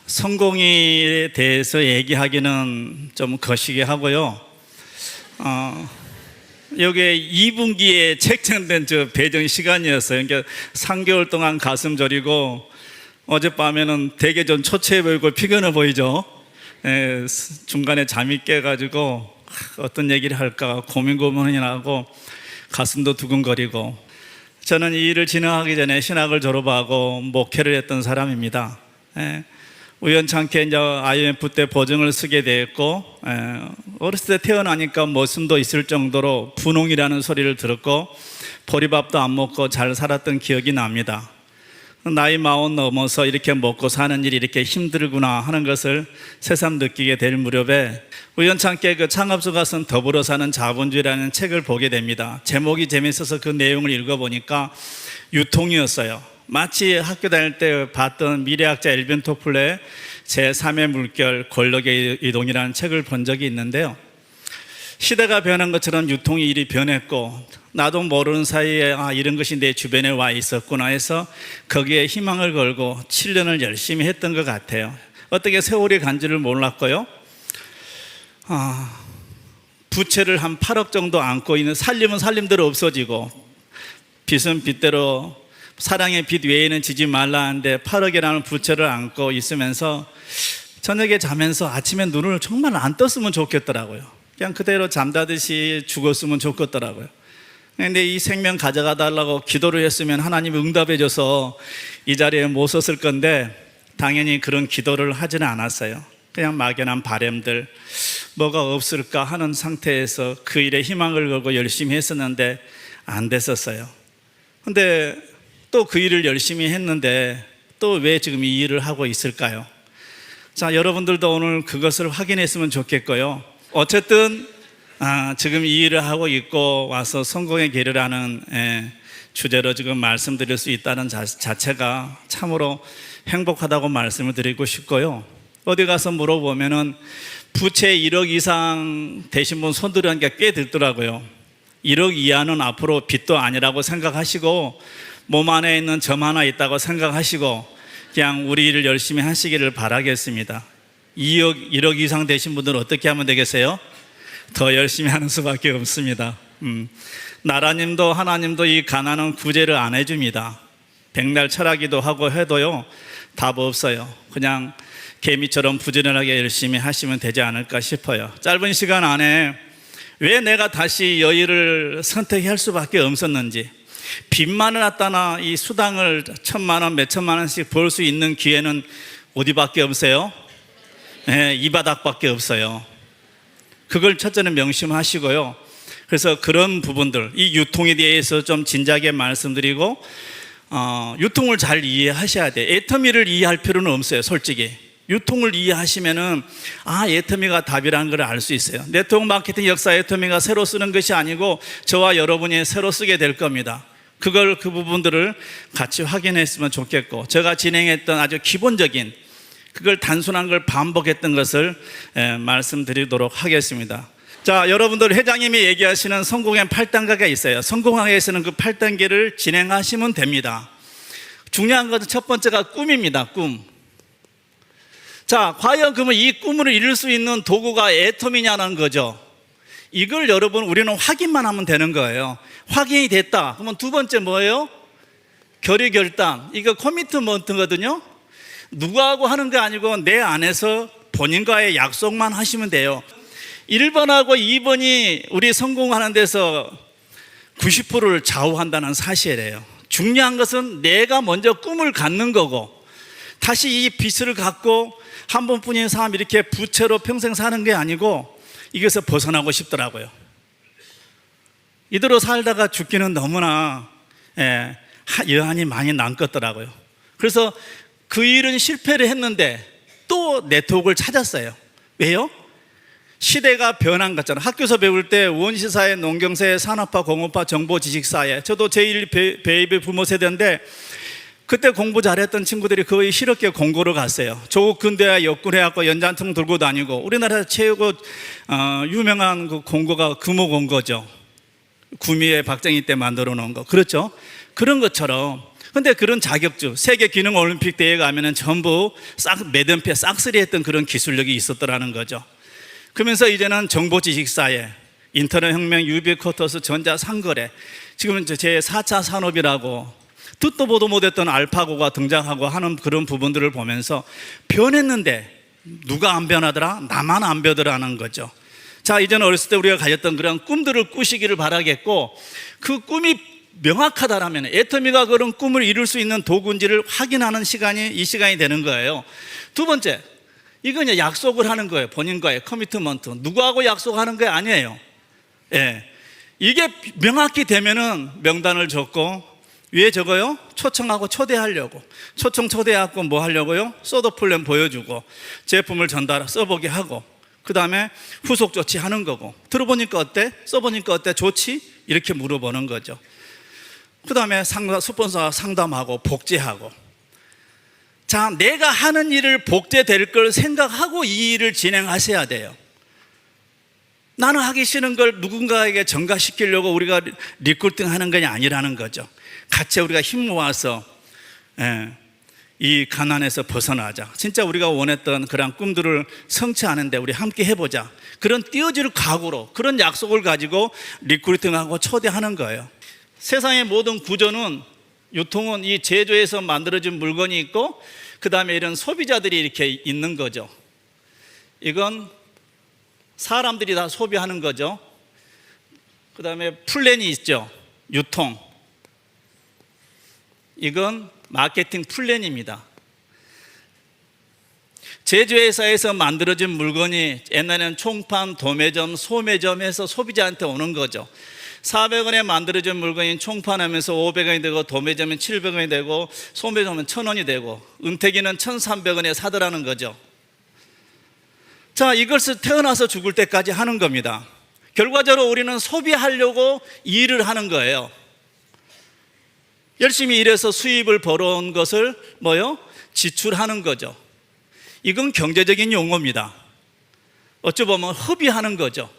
성공에 대해서 얘기하기는 좀 거시기 하고요. 여기에 2분기에 책정된 배정 시간이었어요. 그러니까 3개월 동안 가슴 저리고 어젯밤에는 되게 좀 초췌해 보이고 피곤해 보이죠. 중간에 잠이 깨가지고 어떤 얘기를 할까 고민이 나고 가슴도 두근거리고. 저는 이 일을 진행하기 전에 신학을 졸업하고 목회를 했던 사람입니다. 우연찮게 이제 IMF 때 보증을 쓰게 됐고, 어렸을 때 태어나니까 모순도 있을 정도로 분홍이라는 소리를 들었고 보리밥도 안 먹고 잘 살았던 기억이 납니다. 나이 40 넘어서 이렇게 먹고 사는 일이 이렇게 힘들구나 하는 것을 새삼 느끼게 될 무렵에 우연찮게 그 창업주가 쓴 더불어 사는 자본주의라는 책을 보게 됩니다. 제목이 재밌어서 그 내용을 읽어보니까 유통이었어요. 마치 학교 다닐 때 봤던 미래학자 엘빈 토플러의 제3의 물결 권력의 이동이라는 책을 본 적이 있는데요. 시대가 변한 것처럼 유통의 일이 변했고 나도 모르는 사이에 이런 것이 내 주변에 와 있었구나 해서 거기에 희망을 걸고 7년을 열심히 했던 것 같아요. 어떻게 세월이 간 줄을 몰랐고요. 부채를 한 8억 정도 안고 있는, 살림은 살림대로 없어지고 빚은 빚대로 사랑의 빚 외에는 지지 말라 하는데 8억이라는 부채를 안고 있으면서 저녁에 자면서 아침에 눈을 정말 안 떴으면 좋겠더라고요. 그냥 그대로 잠자듯이 죽었으면 좋겠더라고요. 근데 이 생명 가져가 달라고 기도를 했으면 하나님이 응답해 줘서 이 자리에 못 섰을 건데 당연히 그런 기도를 하지는 않았어요. 그냥 막연한 바람들, 뭐가 없을까 하는 상태에서 그 일에 희망을 걸고 열심히 했었는데 안 됐었어요. 근데 또 그 일을 열심히 했는데 또 왜 지금 이 일을 하고 있을까요? 자, 여러분들도 오늘 그것을 확인했으면 좋겠고요. 어쨌든 지금 이 일을 하고 있고 와서 성공의 길을 하는 주제로 지금 말씀드릴 수 있다는 자체가 참으로 행복하다고 말씀을 드리고 싶고요. 어디 가서 물어보면은 부채 1억 이상 되신 분 손 들은 게 꽤 들더라고요. 1억 이하는 앞으로 빚도 아니라고 생각하시고 몸 안에 있는 점 하나 있다고 생각하시고 그냥 우리 일을 열심히 하시기를 바라겠습니다. 1억 이상 되신 분들은 어떻게 하면 되겠어요? 더 열심히 하는 수밖에 없습니다. 나라님도 하나님도 이 가난은 구제를 안 해줍니다. 백날 철학기도 하고 해도요 답 없어요. 그냥 개미처럼 부지런하게 열심히 하시면 되지 않을까 싶어요. 짧은 시간 안에 왜 내가 다시 여의를 선택할 수밖에 없었는지, 빚만을 갖다나 이 수당을 1,000만 원, 몇천만 원씩 벌 수 있는 기회는 어디밖에 없어요? 이 바닥밖에 없어요. 그걸 첫째는 명심하시고요. 그래서 그런 부분들, 이 유통에 대해서 좀 진지하게 말씀드리고 유통을 잘 이해하셔야 돼요. 애터미를 이해할 필요는 없어요. 솔직히 유통을 이해하시면은 애터미가 답이라는 걸 알 수 있어요. 네트워크 마케팅 역사 애터미가 새로 쓰는 것이 아니고 저와 여러분이 새로 쓰게 될 겁니다. 그 부분들을 같이 확인했으면 좋겠고, 제가 진행했던 아주 기본적인 그걸 단순한 걸 반복했던 것을 말씀드리도록 하겠습니다. 자, 여러분들 회장님이 얘기하시는 성공의 8단계가 있어요. 성공하기 위해서는 그 8단계를 진행하시면 됩니다. 중요한 것은 첫 번째가 꿈입니다. 꿈. 자, 과연 그러면 이 꿈을 이룰 수 있는 도구가 애터미냐는 거죠. 이걸 여러분 우리는 확인만 하면 되는 거예요. 확인이 됐다. 그러면 두 번째 뭐예요? 결의결단. 이거 커미트먼트거든요. 누구하고 하는 게 아니고 내 안에서 본인과의 약속만 하시면 돼요. 1번하고 2번이 우리 성공하는 데서 90%를 좌우한다는 사실이에요. 중요한 것은 내가 먼저 꿈을 갖는 거고, 다시 이 빚을 갖고 한 번뿐인 삶 이렇게 부채로 평생 사는 게 아니고 이것에서 벗어나고 싶더라고요. 이대로 살다가 죽기는 너무나 여한이 많이 남겠더라고요. 그래서 그 일은 실패를 했는데 또 네트워크를 찾았어요. 왜요? 시대가 변한 것처럼 학교에서 배울 때 원시사회, 농경사회, 산업화, 공업화, 정보, 지식사회, 저도 제1 베이비 부모 세대인데 그때 공부 잘했던 친구들이 거의 실업계 공고를 갔어요. 조국 근대화 역군해갖고 연장통 들고 다니고, 우리나라 최고 유명한 그 공고가 금호 공고죠. 구미의 박정희 때 만들어 놓은 거. 그렇죠? 그런 것처럼 근데 그런 자격증, 세계 기능 올림픽 대회에 가면은 전부 매듭패 싹쓸이 했던 그런 기술력이 있었더라는 거죠. 그러면서 이제는 정보 지식사회, 인터넷 혁명, 유비쿼터스, 전자상거래, 지금은 제4차 산업이라고 듣도 보도 못했던 알파고가 등장하고 하는 그런 부분들을 보면서 변했는데 누가 안 변하더라? 나만 안 변하더라는 거죠. 자, 이제는 어렸을 때 우리가 가졌던 그런 꿈들을 꾸시기를 바라겠고, 그 꿈이 명확하다라면 애터미가 그런 꿈을 이룰 수 있는 도구인지를 확인하는 시간이 이 시간이 되는 거예요. 두 번째, 이건 이제 약속을 하는 거예요. 본인과의 커미트먼트. 누구하고 약속하는 게 아니에요. 예. 이게 명확히 되면은 명단을 적고, 위에 적어요? 초청하고 초대하려고. 초대하고 뭐 하려고요? 소드 플랜 보여주고, 제품을 써보게 하고, 그 다음에 후속 조치하는 거고, 들어보니까 어때? 써보니까 어때? 좋지? 이렇게 물어보는 거죠. 그 다음에 스폰서와 상담하고 복제하고. 자, 내가 하는 일을 복제될 걸 생각하고 이 일을 진행하셔야 돼요. 나는 하기 싫은 걸 누군가에게 전가시키려고 우리가 리크루팅 하는 게 아니라는 거죠. 같이 우리가 힘 모아서 이 가난에서 벗어나자. 진짜 우리가 원했던 그런 꿈들을 성취하는데 우리 함께 해보자. 그런 띄어질 각오로, 그런 약속을 가지고 리크루팅하고 초대하는 거예요. 세상의 모든 구조는, 유통은 이 제조에서 만들어진 물건이 있고, 그 다음에 이런 소비자들이 이렇게 있는 거죠. 이건 사람들이 다 소비하는 거죠. 그 다음에 플랜이 있죠. 유통. 이건 마케팅 플랜입니다. 제조회사에서 만들어진 물건이 옛날에는 총판, 도매점, 소매점에서 소비자한테 오는 거죠. 400원에 만들어진 물건이 총판하면서 500원이 되고, 도매점은 700원이 되고, 소매점은 1000원이 되고, 은퇴기는 1300원에 사더라는 거죠. 자, 이것을 태어나서 죽을 때까지 하는 겁니다. 결과적으로 우리는 소비하려고 일을 하는 거예요. 열심히 일해서 수입을 벌어온 것을 지출하는 거죠. 이건 경제적인 용어입니다. 어찌 보면 허비하는 거죠.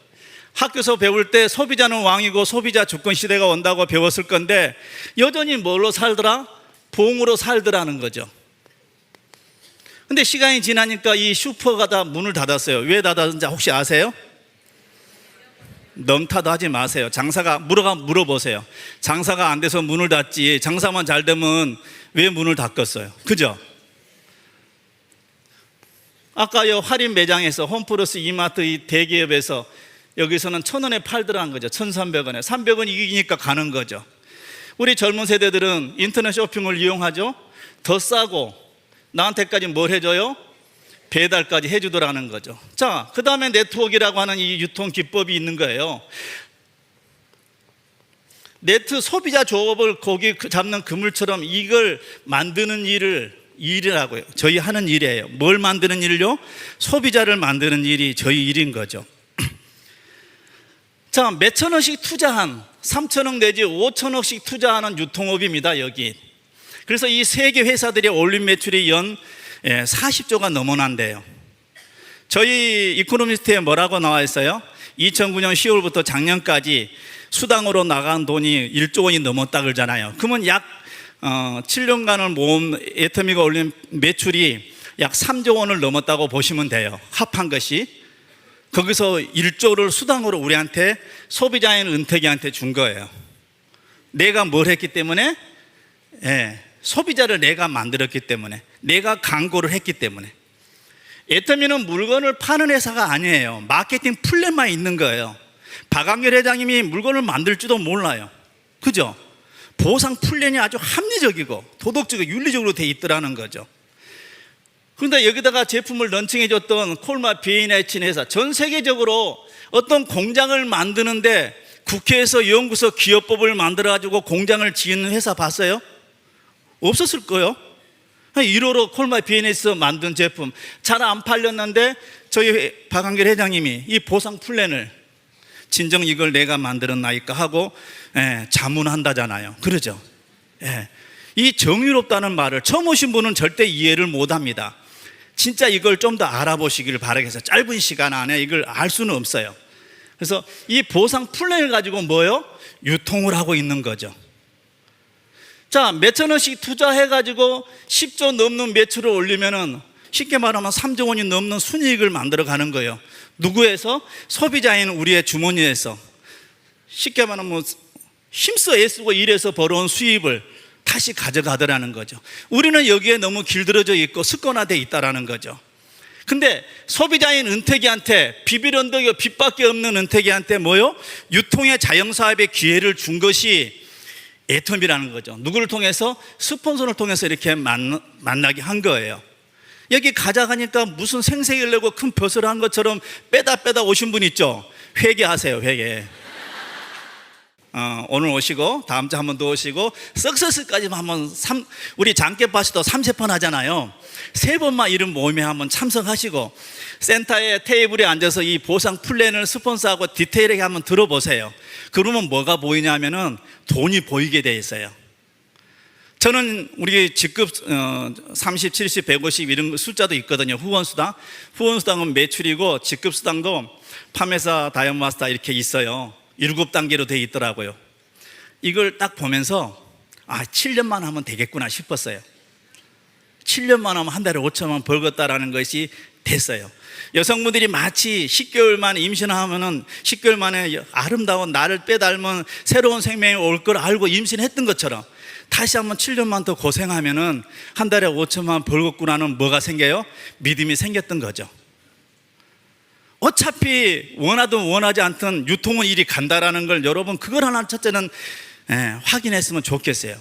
학교에서 배울 때 소비자는 왕이고 소비자 주권 시대가 온다고 배웠을 건데, 여전히 뭘로 살더라? 봉으로 살더라는 거죠. 근데 시간이 지나니까 이 슈퍼가 다 문을 닫았어요. 왜 닫았는지 혹시 아세요? 넘타도 하지 마세요. 장사가 물어보세요. 장사가 안 돼서 문을 닫지, 장사만 잘 되면 왜 문을 닫겠어요? 그죠? 아까 이 할인 매장에서, 홈플러스, 이마트, 이 대기업에서 여기서는 1000원에 팔더라는 거죠. 1300원에. 300원 이기니까 가는 거죠. 우리 젊은 세대들은 인터넷 쇼핑을 이용하죠. 더 싸고 나한테까지 뭘 해줘요? 배달까지 해주더라는 거죠. 자, 그 다음에 네트워크라고 하는 이 유통 기법이 있는 거예요. 네트 소비자 조업을 고기 잡는 그물처럼 이걸 만드는 일이라고요. 저희 하는 일이에요. 뭘 만드는 일요? 소비자를 만드는 일이 저희 일인 거죠. 자, 몇천 원씩 투자한, 3천억 내지 5천억씩 투자하는 유통업입니다, 여기. 그래서 이 세계 회사들의 올린 매출이 연 40조가 넘어난대요. 저희 이코노미스트에 뭐라고 나와 있어요? 2009년 10월부터 작년까지 수당으로 나간 돈이 1조 원이 넘었다 그러잖아요. 그러면 약 7년간을 모은 애터미가 올린 매출이 약 3조 원을 넘었다고 보시면 돼요. 합한 것이. 거기서 1조를 수당으로 우리한테, 소비자인 은퇴기한테 준 거예요. 내가 뭘 했기 때문에? 소비자를 내가 만들었기 때문에, 내가 광고를 했기 때문에. 애터미는 물건을 파는 회사가 아니에요. 마케팅 플랜만 있는 거예요. 박한결 회장님이 물건을 만들지도 몰라요. 그죠? 보상 플랜이 아주 합리적이고 도덕적이고 윤리적으로 돼 있더라는 거죠. 그런데 여기다가 제품을 런칭해 줬던 콜마 비엔에친 회사, 전 세계적으로 어떤 공장을 만드는데 국회에서 연구소 기업법을 만들어 가지고 공장을 지은 회사 봤어요? 없었을 거예요. 1호로 콜마 비엔에서 만든 제품 잘 안 팔렸는데 저희 박한결 회장님이 이 보상 플랜을, 진정 이걸 내가 만들었나이까 하고 자문한다잖아요. 그러죠? 이 정의롭다는 말을 처음 오신 분은 절대 이해를 못합니다. 진짜 이걸 좀 더 알아보시기를 바라겠어요. 짧은 시간 안에 이걸 알 수는 없어요. 그래서 이 보상 플랜을 가지고 유통을 하고 있는 거죠. 자, 몇천 원씩 투자해가지고 10조 넘는 매출을 올리면은 쉽게 말하면 3조 원이 넘는 순이익을 만들어 가는 거예요. 누구에서? 소비자인 우리의 주머니에서. 쉽게 말하면 뭐 힘써 애쓰고 일해서 벌어온 수입을 다시 가져가더라는 거죠. 우리는 여기에 너무 길들여져 있고 습관화되어 있다라는 거죠. 근데 소비자인 은택이한테, 비빌 언덕이 빚밖에 없는 은택이한테 뭐요? 유통의 자영사업의 기회를 준 것이 애텀이라는 거죠. 누구를 통해서? 스폰서를 통해서 이렇게 만나게 한 거예요. 여기 가져가니까 무슨 생색을 내고 큰 벼슬을 한 것처럼 빼다 오신 분 있죠? 회개하세요, 회개. 오늘 오시고 다음 주 한 번 더 오시고 석서스까지만 한번 우리 장깨파스도 3세번 하잖아요. 3번만 이런 모임에 한번 참석하시고 센터의 테이블에 앉아서 이 보상 플랜을 스폰서하고 디테일하게 한번 들어보세요. 그러면 뭐가 보이냐면은 돈이 보이게 돼 있어요. 저는 우리 직급 30, 70, 150 이런 숫자도 있거든요. 후원수당은 매출이고 직급수당도 판매사, 다이어마스터 이렇게 있어요. 7단계로 되어 있더라고요. 이걸 딱 보면서 7년만 하면 되겠구나 싶었어요. 7년만 하면 한 달에 5천만 벌겠다라는 것이 됐어요. 여성분들이 마치 10개월 만에 임신하면은 10개월 만에 아름다운 나를 빼닮은 새로운 생명이 올 걸 알고 임신했던 것처럼 다시 한번 7년만 더 고생하면은 한 달에 5천만 벌겠구나는 뭐가 생겨요? 믿음이 생겼던 거죠. 어차피 원하든 원하지 않든 유통은 일이 간다라는 걸 여러분 그걸 하나 첫째는 확인했으면 좋겠어요.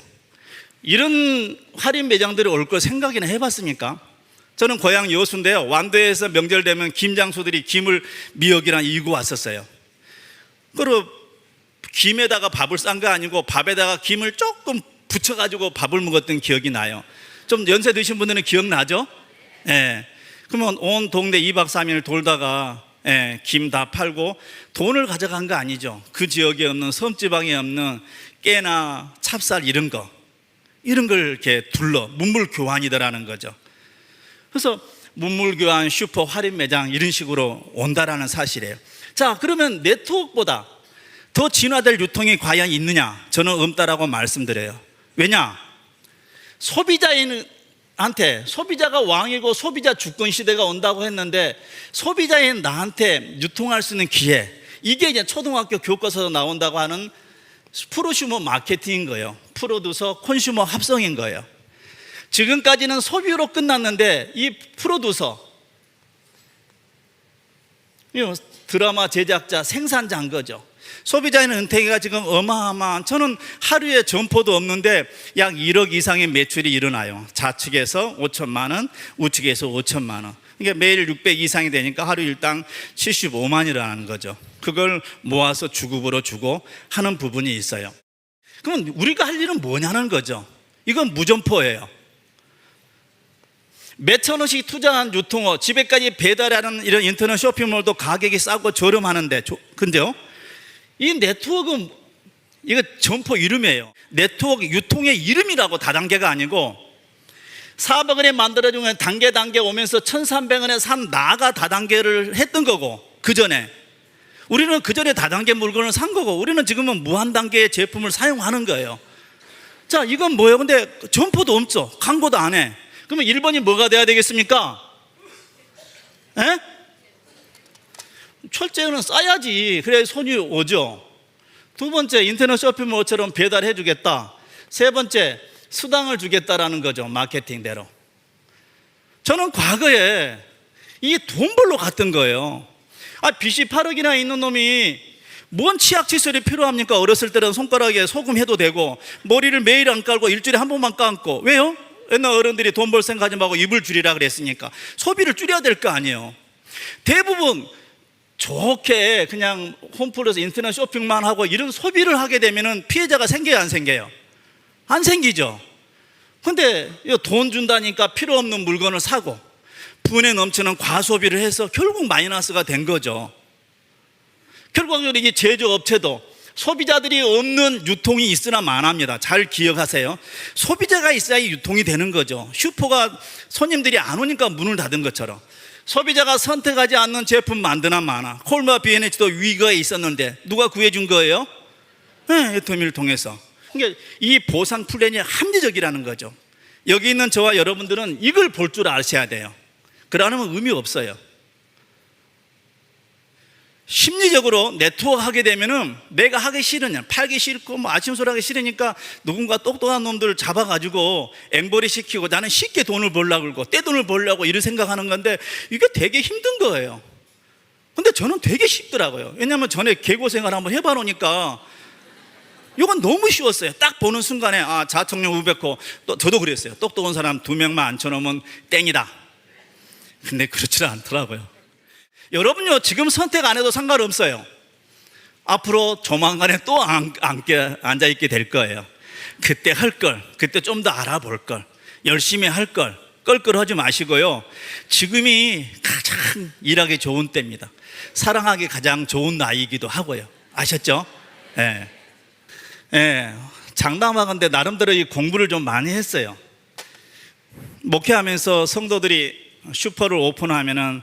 이런 할인 매장들이 올 걸 생각이나 해봤습니까? 저는 고향 여수인데요. 완도에서 명절 되면 김장수들이 김을 미역이랑 이고 왔었어요. 그리고 김에다가 밥을 싼 거 아니고 밥에다가 김을 조금 붙여가지고 밥을 먹었던 기억이 나요. 좀 연세 드신 분들은 기억나죠? 그러면 온 동네 2박 3일 돌다가 김 다 팔고 돈을 가져간 거 아니죠. 그 지역에 없는 섬지방에 없는 깨나 찹쌀 이런 걸 이렇게 문물 교환이더라는 거죠. 그래서 문물 교환, 슈퍼, 할인 매장 이런 식으로 온다라는 사실이에요. 자, 그러면 네트워크보다 더 진화될 유통이 과연 있느냐? 저는 없다라고 말씀드려요. 왜냐? 소비자가 왕이고 소비자 주권 시대가 온다고 했는데 소비자인 나한테 유통할 수 있는 기회, 이게 이제 초등학교 교과서에 나온다고 하는 프로슈머 마케팅인 거예요. 프로듀서, 콘슈머 합성인 거예요. 지금까지는 소비로 끝났는데 이 프로듀서, 드라마 제작자, 생산자인 거죠. 소비자인 은퇴가 지금 어마어마한, 저는 하루에 점포도 없는데 약 1억 이상의 매출이 일어나요. 좌측에서 5천만 원, 우측에서 5천만 원. 그러니까 매일 600 이상이 되니까 하루 일당 75만이라는 거죠. 그걸 모아서 주급으로 주고 하는 부분이 있어요. 그럼 우리가 할 일은 뭐냐는 거죠. 이건 무점포예요. 몇천 원씩 투자한 유통업, 집에까지 배달하는 이런 인터넷 쇼핑몰도 가격이 싸고 저렴하는데, 근데요, 이 네트워크는 이거 점포 이름이에요. 네트워크 유통의 이름이라고, 다단계가 아니고. 400원에 만들어주면 단계 오면서 1,300원에 산 나가 다단계를 했던 거고, 그 전에 우리는 그 전에 다단계 물건을 산 거고, 우리는 지금은 무한단계의 제품을 사용하는 거예요. 자, 이건 뭐예요? 근데 점포도 없죠. 광고도 안 해. 그러면 1번이 뭐가 돼야 되겠습니까? 철저히는 싸야지. 그래야 손이 오죠. 두 번째, 인터넷 쇼핑몰처럼 배달해 주겠다. 세 번째, 수당을 주겠다라는 거죠. 마케팅대로. 저는 과거에 이 돈 벌러 갔던 거예요. 빚이 8억이나 있는 놈이 뭔 치약칫솔이 필요합니까? 어렸을 때는 손가락에 소금 해도 되고, 머리를 매일 안 깔고 일주일에 한 번만 감고. 왜요? 옛날 어른들이 돈 벌 생각하지 말고 입을 줄이라 그랬으니까. 소비를 줄여야 될 거 아니에요. 대부분 좋게 그냥 홈플러스 인터넷 쇼핑만 하고 이런 소비를 하게 되면 피해자가 생겨요, 안 생겨요? 안 생기죠. 근데 돈 준다니까 필요 없는 물건을 사고 분에 넘치는 과소비를 해서 결국 마이너스가 된 거죠. 결국은 이게 제조업체도 소비자들이 없는 유통이 있으나 마나입니다. 잘 기억하세요. 소비자가 있어야 유통이 되는 거죠. 슈퍼가 손님들이 안 오니까 문을 닫은 것처럼 소비자가 선택하지 않는 제품 만드나 마나. 콜마 B&H도 위기가 있었는데 누가 구해준 거예요? 애터미를 통해서. 그러니까 이 보상 플랜이 합리적이라는 거죠. 여기 있는 저와 여러분들은 이걸 볼 줄 아셔야 돼요. 그러면 의미 없어요. 심리적으로 네트워크 하게 되면은 내가 하기 싫으냐, 팔기 싫고 뭐 아침술 하기 싫으니까 누군가 똑똑한 놈들 잡아가지고 앵벌이 시키고 나는 쉽게 돈을 벌려고 그러고 떼돈을 벌려고 이런 생각하는 건데 이게 되게 힘든 거예요. 근데 저는 되게 쉽더라고요. 왜냐하면 전에 개고생활 한번 해봐 놓으니까 이건 너무 쉬웠어요. 딱 보는 순간에 자청력 우백호, 또 저도 그랬어요. 똑똑한 사람 2명만 앉혀놓으면 땡이다. 근데 그렇지 않더라고요. 여러분요, 지금 선택 안 해도 상관없어요. 앞으로 조만간에 또 앉아있게 될 거예요. 그때 할 걸, 그때 좀 더 알아볼 걸, 열심히 할 걸, 껄끄러하지 마시고요. 지금이 가장 일하기 좋은 때입니다. 사랑하기 가장 좋은 나이이기도 하고요. 아셨죠? 예. 예. 장담하건대 나름대로 이 공부를 좀 많이 했어요. 목회하면서 성도들이 슈퍼를 오픈하면은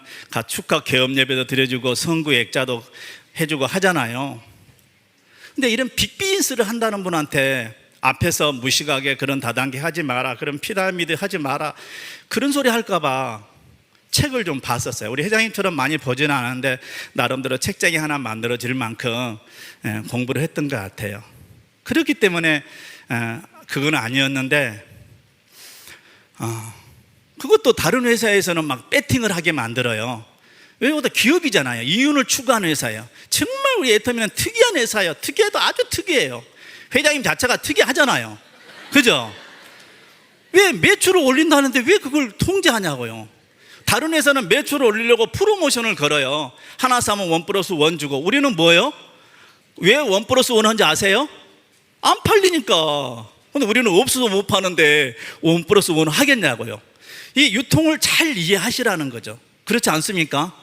축하 개업 예배도 드려주고 성구 액자도 해주고 하잖아요. 근데 이런 빅비즈니스를 한다는 분한테 앞에서 무식하게 그런 다단계 하지 마라, 그런 피라미드 하지 마라, 그런 소리 할까봐 책을 좀 봤었어요. 우리 회장님처럼 많이 보지는 않았는데 나름대로 책장이 하나 만들어질 만큼 공부를 했던 것 같아요. 그렇기 때문에 그건 아니었는데 그것도 다른 회사에서는 막 배팅을 하게 만들어요. 왜냐하면 기업이잖아요. 이윤을 추구하는 회사예요. 정말 우리 애터미는 특이한 회사예요. 특이해도 아주 특이해요. 회장님 자체가 특이하잖아요. 그죠? 왜 매출을 올린다는데 왜 그걸 통제하냐고요. 다른 회사는 매출을 올리려고 프로모션을 걸어요. 하나 사면 1+1 주고, 우리는 뭐예요? 왜 1+1 하는지 아세요? 안 팔리니까. 근데 우리는 없어서 못 파는데 1+1 하겠냐고요. 이 유통을 잘 이해하시라는 거죠. 그렇지 않습니까?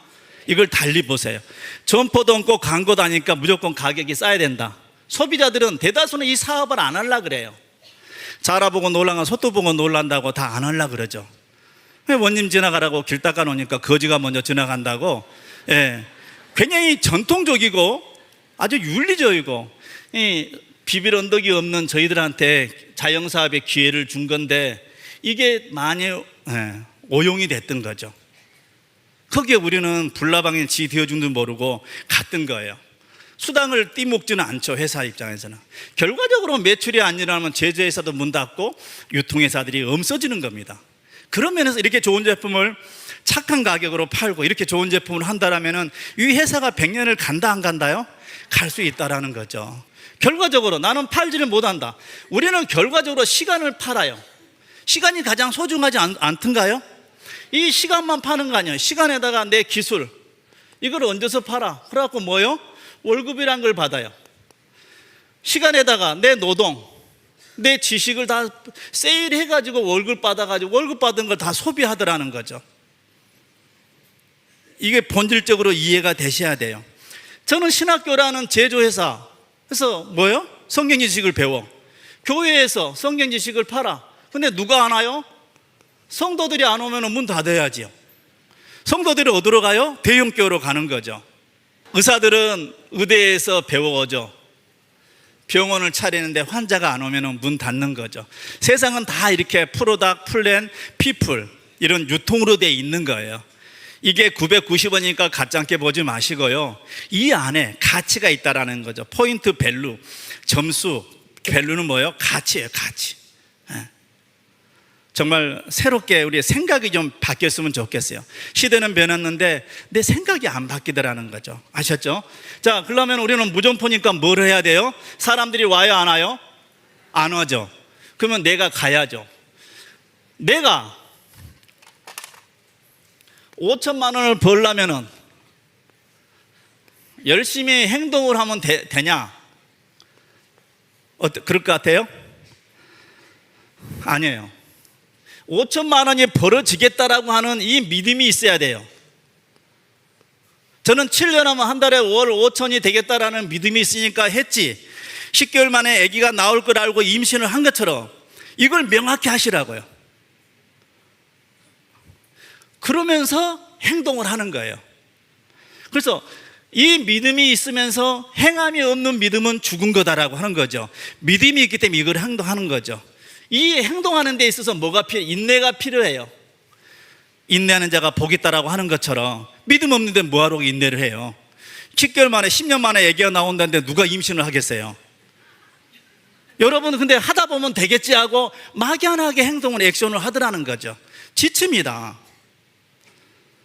이걸 달리 보세요. 점포도 없고 광고도 하니까 무조건 가격이 싸야 된다. 소비자들은 대다수는 이 사업을 안 하려고 그래요. 자라보고 놀란가 소도 보고 놀란다고 다 안 하려고 그러죠. 원님 지나가라고 길 닦아 놓으니까 거지가 먼저 지나간다고. 예. 굉장히 전통적이고 아주 윤리적이고 비빌 언덕이 없는 저희들한테 자영사업의 기회를 준 건데 이게 많이 오용이 됐던 거죠. 거기에 우리는 불나방에 지 되어준 줄 모르고 갔던 거예요. 수당을 띠먹지는 않죠. 회사 입장에서는. 결과적으로 매출이 안 일어나면 제조회사도 문 닫고 유통회사들이 없어지는 겁니다. 그런 면에서 이렇게 좋은 제품을 착한 가격으로 팔고 이렇게 좋은 제품을 한다면 이 회사가 100년을 간다 안 간다요? 갈 수 있다라는 거죠. 결과적으로 나는 팔지를 못한다. 우리는 결과적으로 시간을 팔아요. 시간이 가장 소중하지 않던가요? 이 시간만 파는 거 아니에요. 시간에다가 내 기술 이걸 얹어서 팔아. 그래갖고 뭐요? 월급이란 걸 받아요. 시간에다가 내 노동, 내 지식을 다 세일해가지고 월급 받아가지고 월급 받은 걸 다 소비하더라는 거죠. 이게 본질적으로 이해가 되셔야 돼요. 저는 신학교라는 제조회사 그래서 뭐요? 성경 지식을 배워. 교회에서 성경 지식을 팔아. 근데 누가 안 와요? 성도들이 안 오면 문 닫아야지요. 성도들이 어디로 가요? 대형교회로 가는 거죠. 의사들은 의대에서 배워오죠. 병원을 차리는데 환자가 안 오면 문 닫는 거죠. 세상은 다 이렇게 프로덕트, 플랜, 피플 이런 유통으로 돼 있는 거예요. 이게 990원이니까 가짜게 보지 마시고요. 이 안에 가치가 있다라는 거죠. 포인트 밸류, 점수, 밸류는 뭐예요? 가치예요, 가치. 정말 새롭게 우리의 생각이 좀 바뀌었으면 좋겠어요. 시대는 변했는데 내 생각이 안 바뀌더라는 거죠. 아셨죠? 자, 그러면 우리는 무점포니까 뭘 해야 돼요? 사람들이 와요, 안 와요? 안 와죠. 그러면 내가 가야죠. 내가 5천만 원을 벌려면은 열심히 행동을 하면 되냐? 그럴 것 같아요? 아니에요. 5천만 원이 벌어지겠다라고 하는 이 믿음이 있어야 돼요. 저는 7년 하면 한 달에 월 5천이 되겠다라는 믿음이 있으니까 했지. 10개월 만에 아기가 나올 걸 알고 임신을 한 것처럼 이걸 명확히 하시라고요. 그러면서 행동을 하는 거예요. 그래서 이 믿음이 있으면서 행함이 없는 믿음은 죽은 거다라고 하는 거죠. 믿음이 있기 때문에 이걸 행동하는 거죠. 이 행동하는 데 있어서 뭐가 인내가 필요해요. 인내하는 자가 복이 있다라고 하는 것처럼 믿음 없는데 뭐하러 인내를 해요? 10개월 만에 10년 만에 애기가 나온다는데 누가 임신을 하겠어요? 여러분, 근데 하다 보면 되겠지 하고 막연하게 행동을, 액션을 하더라는 거죠. 지칩니다.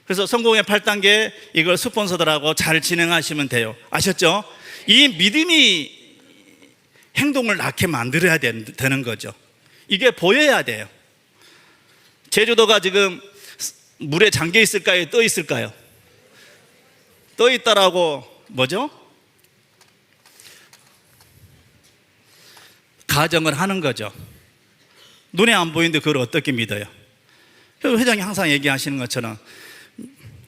그래서 성공의 8단계, 이걸 스폰서들하고 잘 진행하시면 돼요. 아셨죠? 이 믿음이 행동을 낳게 만들어야 되는 거죠. 이게 보여야 돼요. 제주도가 지금 물에 잠겨 있을까요? 떠 있을까요? 떠 있다라고 뭐죠? 가정을 하는 거죠. 눈에 안 보이는데 그걸 어떻게 믿어요? 회장이 항상 얘기하시는 것처럼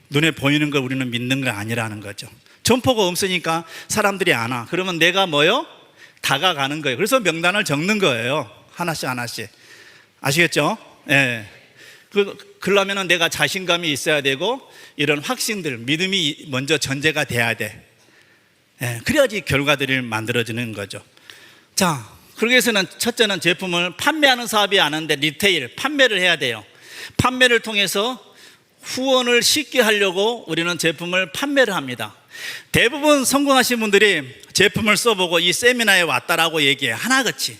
눈에 보이는 걸 우리는 믿는 거 아니라는 거죠. 점포가 없으니까 사람들이 안 와. 그러면 내가 뭐요? 다가가는 거예요. 그래서 명단을 적는 거예요. 하나씩 하나씩. 아시겠죠? 예. 그러면은 내가 자신감이 있어야 되고 이런 확신들, 믿음이 먼저 전제가 돼야 돼. 예. 그래야지 결과들이 만들어지는 거죠. 자, 그러기 위해서는 첫째는 제품을 판매하는 사업이 아는데 리테일, 판매를 해야 돼요. 판매를 통해서 후원을 쉽게 하려고 우리는 제품을 판매를 합니다. 대부분 성공하신 분들이 제품을 써보고 이 세미나에 왔다라고 얘기해요. 하나같이.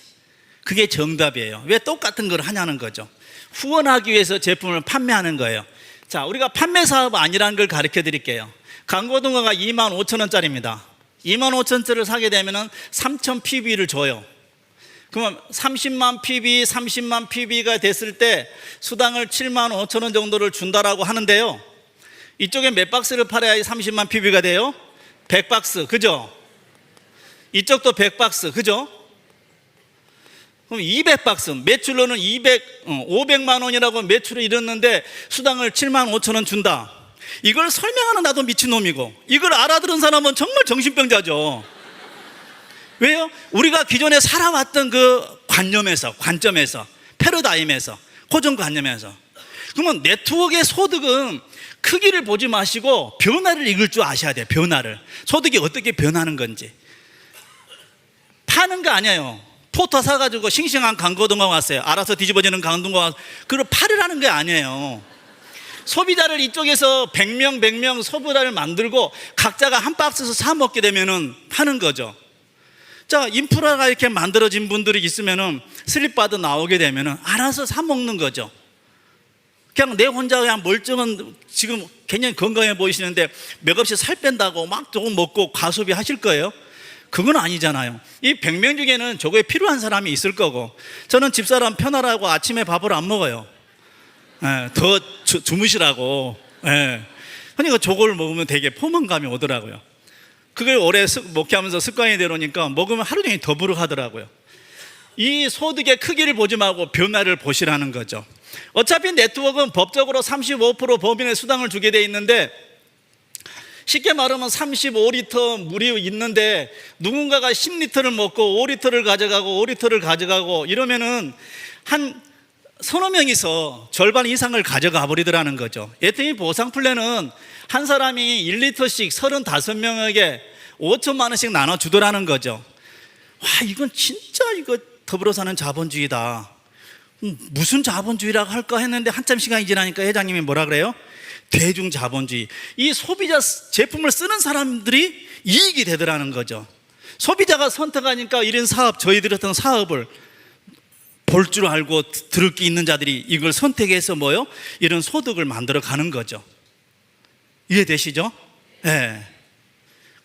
그게 정답이에요. 왜 똑같은 걸 하냐는 거죠. 후원하기 위해서 제품을 판매하는 거예요. 자, 우리가 판매 사업 아니라는 걸 가르쳐 드릴게요. 강고등어가 25,000원짜리입니다. 25,000원짜리를 사게 되면 3,000 PB를 줘요. 그러면 30만 PB, 30만 PB가 됐을 때 수당을 75,000원 정도를 준다라고 하는데요. 이쪽에 몇 박스를 팔아야 30만 PB가 돼요? 100박스, 그죠? 이쪽도 100박스, 그죠? 그럼 200박스, 매출로는 500만 원이라고 매출을 이뤘는데 수당을 75,000원 준다. 이걸 설명하는 나도 미친놈이고, 이걸 알아들은 사람은 정말 정신병자죠. 왜요? 우리가 기존에 살아왔던 그 관점에서, 패러다임에서, 고정관념에서. 그러면 네트워크의 소득은 크기를 보지 마시고 변화를 읽을 줄 아셔야 돼요. 변화를. 소득이 어떻게 변하는 건지. 파는 거 아니에요. 포터 사가지고 싱싱한 강고등어 왔어요. 알아서 뒤집어지는 강고등어 왔어요. 그걸 팔으라는 게 아니에요. 소비자를 이쪽에서 100명 소비자를 만들고 각자가 한 박스에서 사 먹게 되면은 파는 거죠. 자, 인프라가 이렇게 만들어진 분들이 있으면은 슬립바도 나오게 되면은 알아서 사 먹는 거죠. 그냥 내 혼자 그냥 멀쩡한, 지금 굉장히 건강해 보이시는데 맥없이 살 뺀다고 막 조금 먹고 과소비 하실 거예요? 그건 아니잖아요. 이 100명 중에는 저거에 필요한 사람이 있을 거고, 저는 집사람 편하라고 아침에 밥을 안 먹어요. 예, 더 주무시라고. 예. 그러니까 저걸 먹으면 되게 포만감이 오더라고요. 그걸 오래 목회하면서 습관이 되려니까 먹으면 하루 종일 더부룩하더라고요. 이 소득의 크기를 보지 말고 변화를 보시라는 거죠. 어차피 네트워크는 법적으로 35% 법인의 수당을 주게 돼 있는데, 쉽게 말하면 35리터 물이 있는데 누군가가 10리터를 먹고 5리터를 가져가고 5리터를 가져가고 이러면은 한 서너 명이서 절반 이상을 가져가 버리더라는 거죠. 예트미 보상 플랜은 한 사람이 1리터씩 35명에게 5천만 원씩 나눠주더라는 거죠. 와, 이건 진짜 이거 더불어 사는 자본주의다. 무슨 자본주의라고 할까 했는데 한참 시간이 지나니까 회장님이 뭐라 그래요? 대중자본주의. 이 소비자 제품을 쓰는 사람들이 이익이 되더라는 거죠. 소비자가 선택하니까 이런 사업, 저희들이 어떤 사업을 볼 줄 알고 들을 게 있는 자들이 이걸 선택해서 뭐요? 이런 소득을 만들어 가는 거죠. 이해되시죠? 네.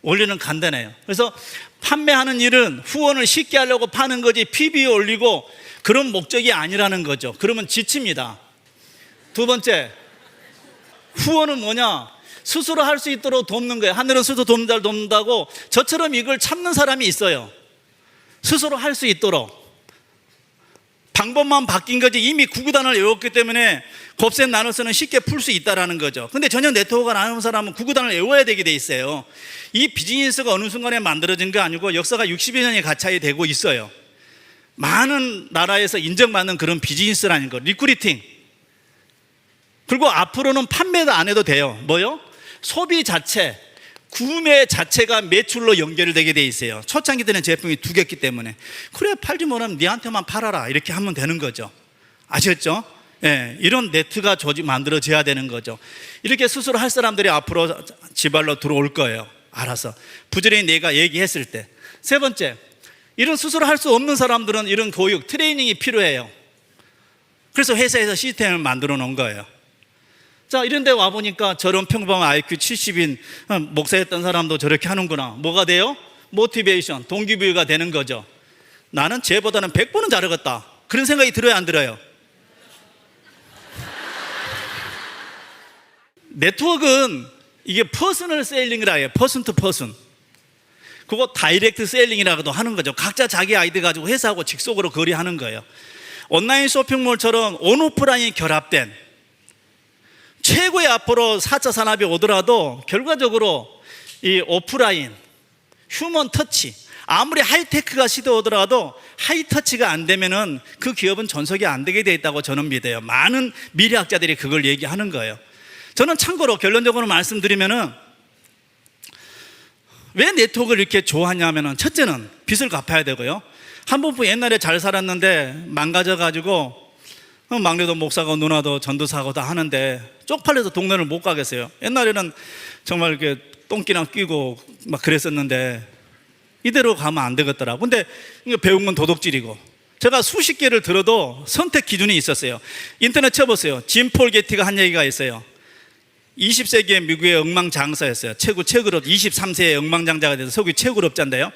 원리는 간단해요. 그래서 판매하는 일은 후원을 쉽게 하려고 파는 거지 PB 올리고 그런 목적이 아니라는 거죠. 그러면 지칩니다. 두 번째, 후원은 뭐냐? 스스로 할 수 있도록 돕는 거예요. 하늘은 스스로 돕는 자를 돕는다고. 저처럼 이걸 참는 사람이 있어요. 스스로 할 수 있도록. 방법만 바뀐 거지 이미 구구단을 외웠기 때문에 곱셈 나눠서는 쉽게 풀 수 있다는 거죠. 근데 전혀 네트워크가 나눈 사람은 구구단을 외워야 되게 돼 있어요. 이 비즈니스가 어느 순간에 만들어진 게 아니고 역사가 60여 년이 가차이 되고 있어요. 많은 나라에서 인정받는 그런 비즈니스라는 거, 리크루팅. 그리고 앞으로는 판매도 안 해도 돼요. 뭐요? 소비 자체, 구매 자체가 매출로 연결되게 돼 있어요. 초창기 때는 제품이 두 개였기 때문에. 그래, 팔지 못하면 니한테만 팔아라, 이렇게 하면 되는 거죠. 아셨죠? 예, 이런 네트가 만들어져야 되는 거죠. 이렇게 스스로 할 사람들이 앞으로 지발로 들어올 거예요. 알아서 부지런히 내가 얘기했을 때. 세 번째, 이런 스스로 할 수 없는 사람들은 이런 교육, 트레이닝이 필요해요. 그래서 회사에서 시스템을 만들어 놓은 거예요. 자, 이런 데 와보니까 저런 평범한 IQ 70인 목사였던 사람도 저렇게 하는구나. 뭐가 돼요? 모티베이션, 동기부여가 되는 거죠. 나는 쟤보다는 100번은 잘하겠다, 그런 생각이 들어요, 안 들어요? 네트워크는 이게 퍼스널 셀링이라 해요. 퍼슨 투 퍼슨. 그거 다이렉트 셀링이라고도 하는 거죠. 각자 자기 아이디 가지고 회사하고 직속으로 거래하는 거예요. 온라인 쇼핑몰처럼 온오프라인이 결합된 최고의 앞으로 4차 산업이 오더라도 결과적으로 이 오프라인, 휴먼 터치, 아무리 하이테크가 시도하더라도 하이터치가 안 되면은 그 기업은 전속이 안 되게 돼 있다고 저는 믿어요. 많은 미래학자들이 그걸 얘기하는 거예요. 저는 참고로 결론적으로 말씀드리면은 왜 네트워크를 이렇게 좋아하냐면은 첫째는 빚을 갚아야 되고요. 한 부부 옛날에 잘 살았는데 망가져가지고 막내도 목사고 누나도 전도사고 다 하는데 쪽팔려서 동네를 못 가겠어요. 옛날에는 정말 이렇게 똥기나 끼고 막 그랬었는데 이대로 가면 안 되겠더라고. 근데 이거 배운 건 도둑질이고. 제가 수십 개를 들어도 선택 기준이 있었어요. 인터넷 쳐보세요. 짐 폴 게티가 한 얘기가 있어요. 20세기의 미국의 억망장사였어요. 최고 최고업 23세의 억망장자가 돼서 석유 최고업자인데요.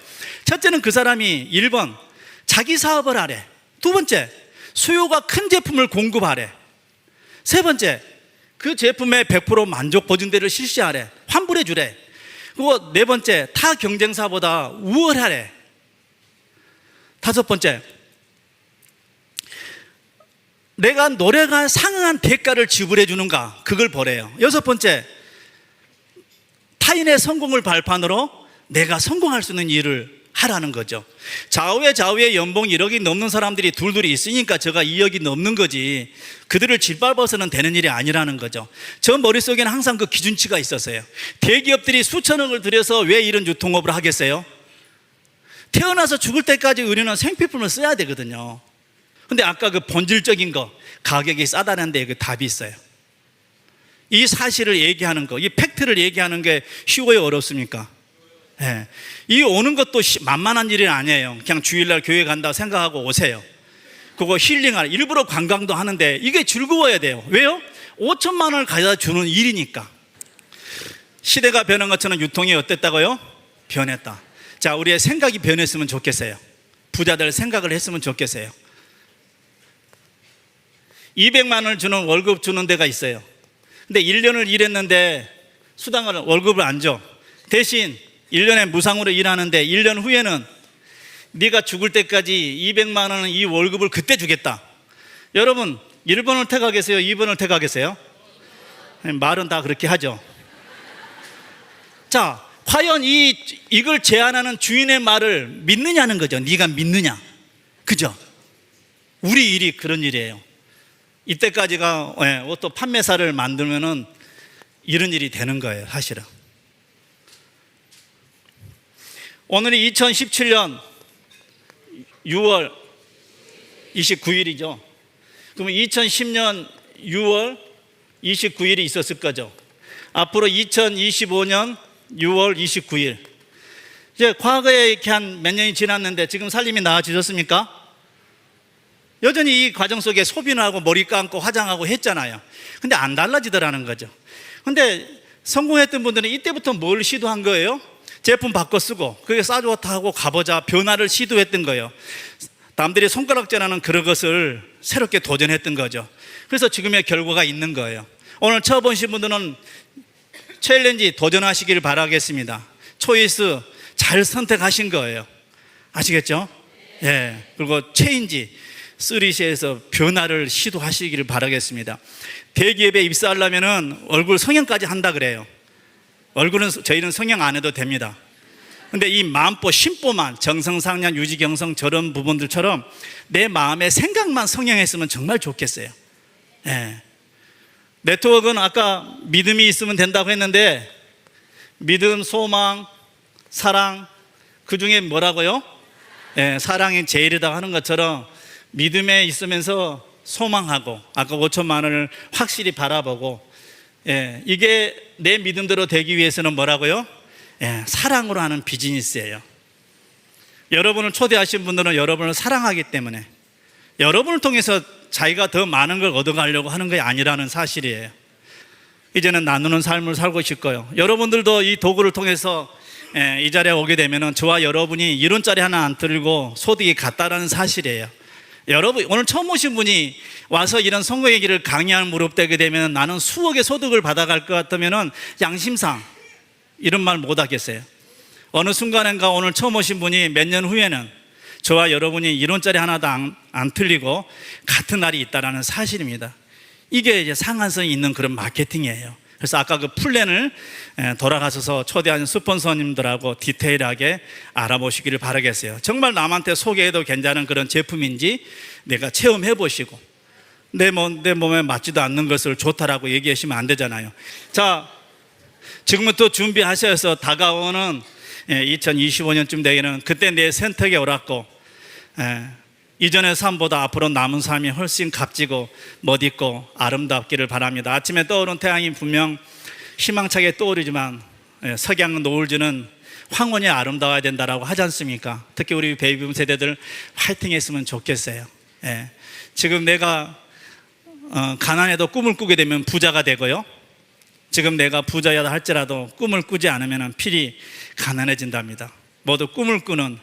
첫째는 그 사람이 1번 자기 사업을 하래. 두 번째, 수요가 큰 제품을 공급하래. 세 번째, 그 제품의 100% 만족 보증대를 실시하래. 환불해 주래. 그리고 네 번째, 타 경쟁사보다 우월하래. 다섯 번째, 내가 노래가 상응한 대가를 지불해 주는가, 그걸 보래요. 여섯 번째, 타인의 성공을 발판으로 내가 성공할 수 있는 일을 하라는 거죠. 좌우에 연봉 1억이 넘는 사람들이 둘둘이 있으니까 제가 2억이 넘는 거지, 그들을 짓밟아서는 되는 일이 아니라는 거죠. 저 머릿속에는 항상 그 기준치가 있었어요. 대기업들이 수천억을 들여서 왜 이런 유통업을 하겠어요? 태어나서 죽을 때까지 우리는 생필품을 써야 되거든요. 근데 아까 그 본질적인 거, 가격이 싸다는 데 그 답이 있어요. 이 사실을 얘기하는 거, 이 팩트를 얘기하는 게 쉬워요, 어렵습니까? 네. 이 오는 것도 만만한 일이 아니에요. 그냥 주일날 교회 간다고 생각하고 오세요. 그거 힐링할, 일부러 관광도 하는데 이게 즐거워야 돼요. 왜요? 5천만 원을 가져다 주는 일이니까. 시대가 변한 것처럼 유통이 어땠다고요? 변했다. 자, 우리의 생각이 변했으면 좋겠어요. 부자들 생각을 했으면 좋겠어요. 200만 원을 주는 월급 주는 데가 있어요. 근데 1년을 일했는데 수당을, 월급을 안 줘. 대신 1년에 무상으로 일하는데 1년 후에는 네가 죽을 때까지 200만 원은 이 월급을 그때 주겠다. 여러분 1번을 택하겠어요? 2번을 택하겠어요? 말은 다 그렇게 하죠. 자, 과연 이걸 제안하는 주인의 말을 믿느냐는 거죠. 네가 믿느냐. 그죠? 우리 일이 그런 일이에요. 이때까지가 오토 판매사를 만들면은 이런 일이 되는 거예요, 사실은. 오늘이 2017년 6월 29일이죠. 그러면 2010년 6월 29일이 있었을 거죠. 앞으로 2025년 6월 29일. 이제 과거에 이렇게 한 몇 년이 지났는데 지금 살림이 나아지셨습니까? 여전히 이 과정 속에 소비는 하고 머리 감고 화장하고 했잖아요. 근데 안 달라지더라는 거죠. 근데 성공했던 분들은 이때부터 뭘 시도한 거예요? 제품 바꿔 쓰고 그게 싸좋다 하고 가보자, 변화를 시도했던 거예요. 남들이 손가락질하는 그런 것을 새롭게 도전했던 거죠. 그래서 지금의 결과가 있는 거예요. 오늘 처음 오신 분들은 챌린지 도전하시길 바라겠습니다. 초이스 잘 선택하신 거예요. 아시겠죠? 예. 그리고 체인지 3C에서 변화를 시도하시기를 바라겠습니다. 대기업에 입사하려면 얼굴 성형까지 한다 그래요. 얼굴은 저희는 성형 안 해도 됩니다. 근데 이 마음보, 심보만, 정성상냥, 유지경성 저런 부분들처럼 내 마음의 생각만 성형했으면 정말 좋겠어요. 예. 네트워크는 아까 믿음이 있으면 된다고 했는데 믿음, 소망, 사랑, 그 중에 뭐라고요? 사랑이 제일이라고 하는 것처럼 믿음에 있으면서 소망하고 아까 5천만 원을 확실히 바라보고 이게 내 믿음대로 되기 위해서는 뭐라고요? 사랑으로 하는 비즈니스예요. 여러분을 초대하신 분들은 여러분을 사랑하기 때문에 여러분을 통해서 자기가 더 많은 걸 얻어가려고 하는 게 아니라는 사실이에요. 이제는 나누는 삶을 살고 싶고요. 여러분들도 이 도구를 통해서 이 자리에 오게 되면 저와 여러분이 이론짜리 하나 안 들고 소득이 같다라는 사실이에요. 여러분 오늘 처음 오신 분이 와서 이런 성공의 길을 강의할 무릎대게 되면 나는 수억의 소득을 받아갈 것 같으면 양심상 이런 말 못 하겠어요. 어느 순간인가 오늘 처음 오신 분이 몇 년 후에는 저와 여러분이 이론짜리 하나도 안 틀리고 같은 날이 있다는 사실입니다. 이게 이제 상한성이 있는 그런 마케팅이에요. 그래서 아까 그 플랜을 돌아가셔서 초대하신 스폰서님들하고 디테일하게 알아보시기를 바라겠어요. 정말 남한테 소개해도 괜찮은 그런 제품인지 내가 체험해 보시고 내 몸에 맞지도 않는 것을 좋다라고 얘기하시면 안 되잖아요. 자, 지금부터 준비하셔서 다가오는 2025년쯤 되기는 그때 내 선택에 옳았고 이전의 삶보다 앞으로 남은 삶이 훨씬 값지고 멋있고 아름답기를 바랍니다. 아침에 떠오른 태양이 분명 희망차게 떠오르지만 석양 노을주는 황혼이 아름다워야 된다라고 하지 않습니까? 특히 우리 베이비붐 세대들 화이팅 했으면 좋겠어요. 지금 내가 가난해도 꿈을 꾸게 되면 부자가 되고요. 지금 내가 부자야 할지라도 꿈을 꾸지 않으면 필히 가난해진답니다. 모두 꿈을 꾸는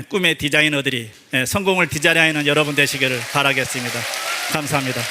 꿈의 디자이너들이 성공을 디자인하는 여러분 되시기를 바라겠습니다. 감사합니다.